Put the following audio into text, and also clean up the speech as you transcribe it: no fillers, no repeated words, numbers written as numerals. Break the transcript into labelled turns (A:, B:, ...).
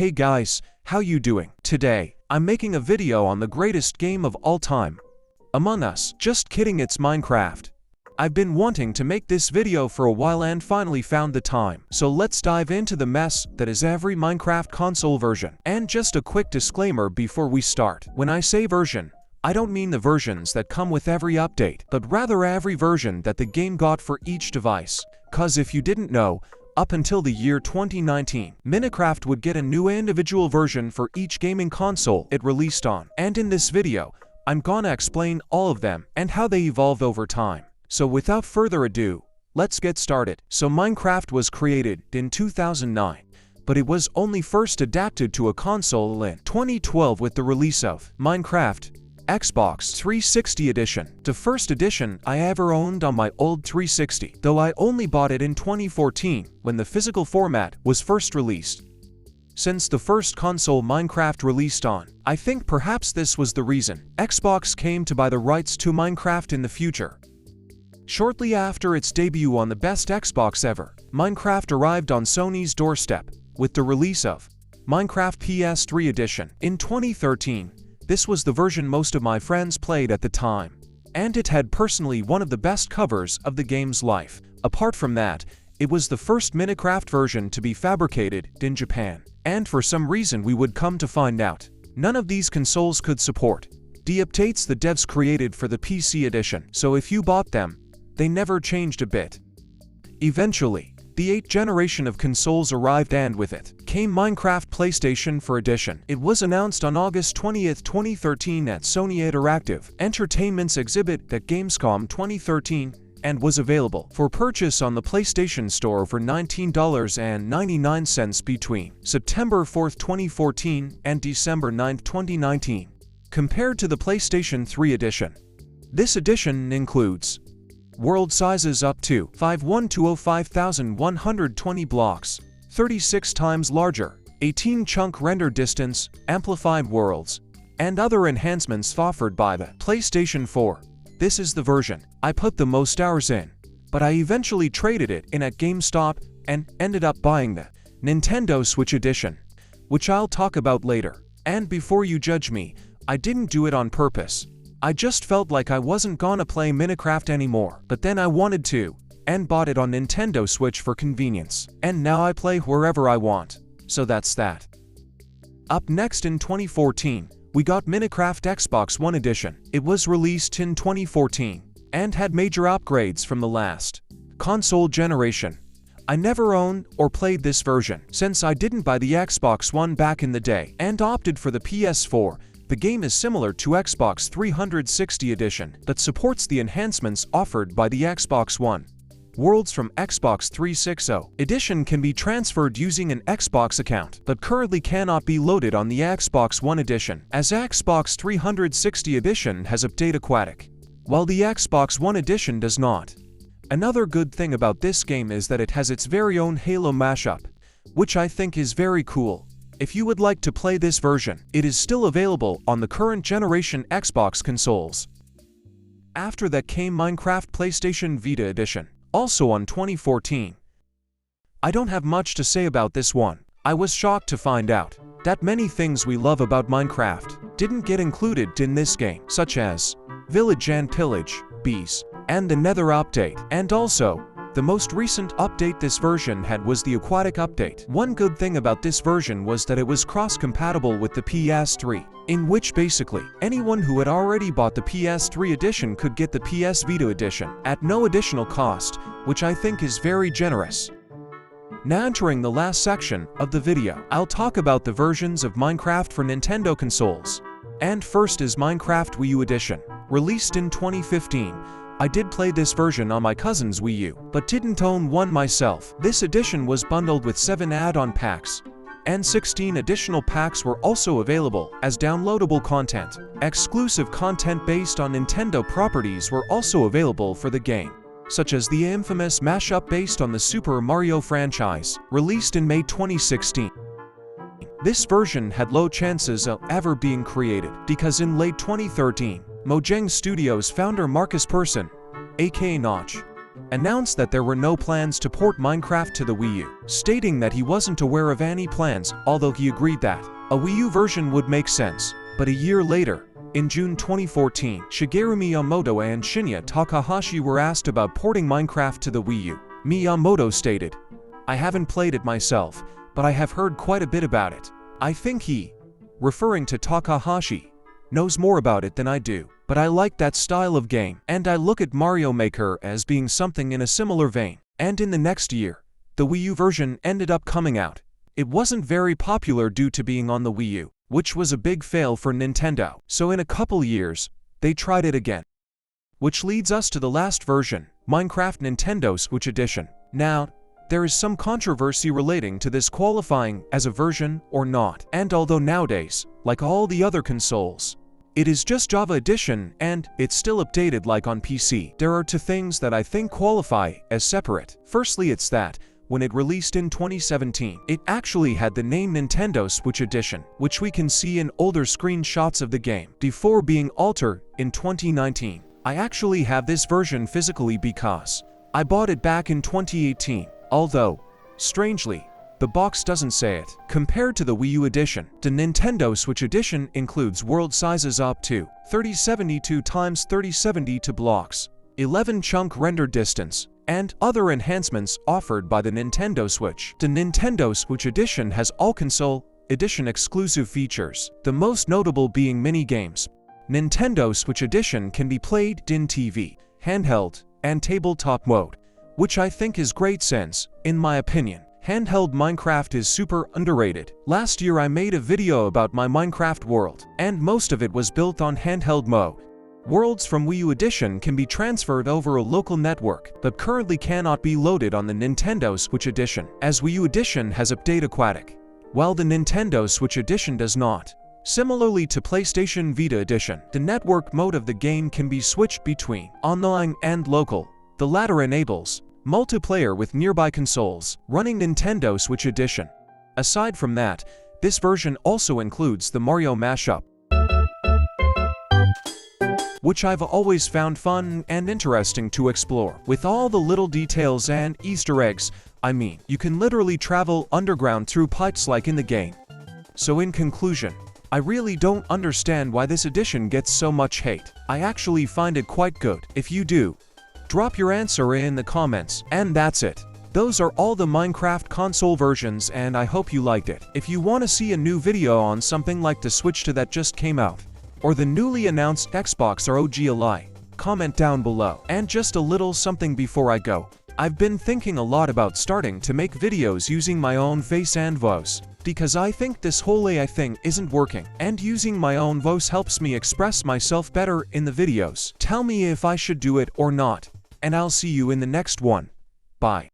A: Hey guys, how you doing? Today, I'm making a video on the greatest game of all time, Among Us. Just kidding, it's Minecraft. I've been wanting to make this video for a while and finally found the time. So let's dive into the mess that is every Minecraft console version. And just a quick disclaimer before we start. When I say version, I don't mean the versions that come with every update, but rather every version that the game got for each device. Cause if you didn't know, up until the year 2019, Minecraft would get a new individual version for each gaming console it released on. And in this video, I'm gonna explain all of them and how they evolve over time. So without further ado, let's get started. So Minecraft was created in 2009, but it was only first adapted to a console in 2012 with the release of Minecraft Xbox 360 Edition, the first edition I ever owned on my old 360, though I only bought it in 2014 when the physical format was first released. Since the first console Minecraft released on, I think perhaps this was the reason Xbox came to buy the rights to Minecraft in the future. Shortly after its debut on the best Xbox ever, Minecraft arrived on Sony's doorstep with the release of Minecraft PS3 Edition in 2013. This was the version most of my friends played at the time, and it had personally one of the best covers of the game's life. Apart from that, it was the first Minecraft version to be fabricated in Japan, and for some reason we would come to find out, none of these consoles could support the updates the devs created for the PC edition, so if you bought them, they never changed a bit. Eventually, the 8th generation of consoles arrived, and with it came Minecraft PlayStation 4 Edition. It was announced on August 20, 2013 at Sony Interactive Entertainment's exhibit at Gamescom 2013 and was available for purchase on the PlayStation Store for $19.99 between September 4, 2014 and December 9, 2019. Compared to the PlayStation 3 Edition, this edition includes world sizes up to 51205,120 blocks, 36 times larger, 18 chunk render distance, amplified worlds, and other enhancements offered by the PlayStation 4. This is the version I put the most hours in, but I eventually traded it in at GameStop and ended up buying the Nintendo Switch Edition, which I'll talk about later. And before you judge me, I didn't do it on purpose. I just felt like I wasn't gonna play Minecraft anymore, but then I wanted to, and bought it on Nintendo Switch for convenience. And now I play wherever I want, so that's that. Up next in 2014, we got Minecraft Xbox One Edition. It was released in 2014, and had major upgrades from the last console generation. I never owned or played this version, since I didn't buy the Xbox One back in the day, and opted for the PS4. The game is similar to Xbox 360 Edition, but supports the enhancements offered by the Xbox One. Worlds from Xbox 360 Edition can be transferred using an Xbox account, but currently cannot be loaded on the Xbox One Edition, as Xbox 360 Edition has Update Aquatic, while the Xbox One Edition does not. Another good thing about this game is that it has its very own Halo mashup, which I think is very cool. If you would like to play this version, it is still available on the current generation Xbox consoles. After that came Minecraft PlayStation Vita Edition, also on 2014. I don't have much to say about this one. I was shocked to find out that many things we love about Minecraft didn't get included in this game, such as Village and Pillage, Bees, and the Nether update, and also the most recent update this version had was the Aquatic update. One good thing about this version was that it was cross-compatible with the PS3, in which basically anyone who had already bought the PS3 edition could get the PS Vita edition at no additional cost, which I think is very generous. Now entering the last section of the video, I'll talk about the versions of Minecraft for Nintendo consoles. And first is Minecraft Wii U Edition, released in 2015. I did play this version on my cousin's Wii U, but didn't own one myself. This edition was bundled with 7 add-on packs, and 16 additional packs were also available as downloadable content. Exclusive content based on Nintendo properties were also available for the game, such as the infamous mashup based on the Super Mario franchise, released in May 2016. This version had low chances of ever being created, because in late 2013, Mojang Studios founder Marcus Persson, aka Notch, announced that there were no plans to port Minecraft to the Wii U, stating that he wasn't aware of any plans, although he agreed that a Wii U version would make sense. But a year later, in June 2014, Shigeru Miyamoto and Shinya Takahashi were asked about porting Minecraft to the Wii U. Miyamoto stated, "I haven't played it myself, but I have heard quite a bit about it. I think he," referring to Takahashi, "knows more about it than I do, but I like that style of game, and I look at Mario Maker as being something in a similar vein." And in the next year, the Wii U version ended up coming out. It wasn't very popular due to being on the Wii U, which was a big fail for Nintendo. So in a couple years, they tried it again. Which leads us to the last version, Minecraft Nintendo Switch Edition. Now, there is some controversy relating to this qualifying as a version or not. And although nowadays, like all the other consoles, it is just Java Edition and it's still updated like on PC, there are two things that I think qualify as separate. Firstly, it's that when it released in 2017, it actually had the name Nintendo Switch Edition, which we can see in older screenshots of the game, before being altered in 2019. I actually have this version physically because I bought it back in 2018, although, strangely, the box doesn't say it. Compared to the Wii U edition, the Nintendo Switch Edition includes world sizes up to 3072 x 3072 blocks, 11 chunk render distance, and other enhancements offered by the Nintendo Switch. The Nintendo Switch Edition has all console edition exclusive features, the most notable being mini-games. Nintendo Switch Edition can be played in TV, handheld, and tabletop mode, which I think is great since, in my opinion, handheld Minecraft is super underrated. Last year I made a video about my Minecraft world, and most of it was built on handheld mode. Worlds from Wii U Edition can be transferred over a local network, but currently cannot be loaded on the Nintendo Switch Edition, as Wii U Edition has Update Aquatic, while the Nintendo Switch Edition does not. Similarly to PlayStation Vita Edition, the network mode of the game can be switched between online and local. The latter enables multiplayer with nearby consoles running Nintendo Switch Edition. Aside from that, this version also includes the Mario mashup, which I've always found fun and interesting to explore. With all the little details and Easter eggs, I mean, you can literally travel underground through pipes like in the game. So in conclusion, I really don't understand why this edition gets so much hate. I actually find it quite good. If you do, drop your answer in the comments. And that's it. Those are all the Minecraft console versions and I hope you liked it. If you want to see a new video on something like the Switch 2 that just came out, or the newly announced Xbox ROG Ally, comment down below. And just a little something before I go. I've been thinking a lot about starting to make videos using my own face and voice, because I think this whole AI thing isn't working, and using my own voice helps me express myself better in the videos. Tell me if I should do it or not, and I'll see you in the next one. Bye.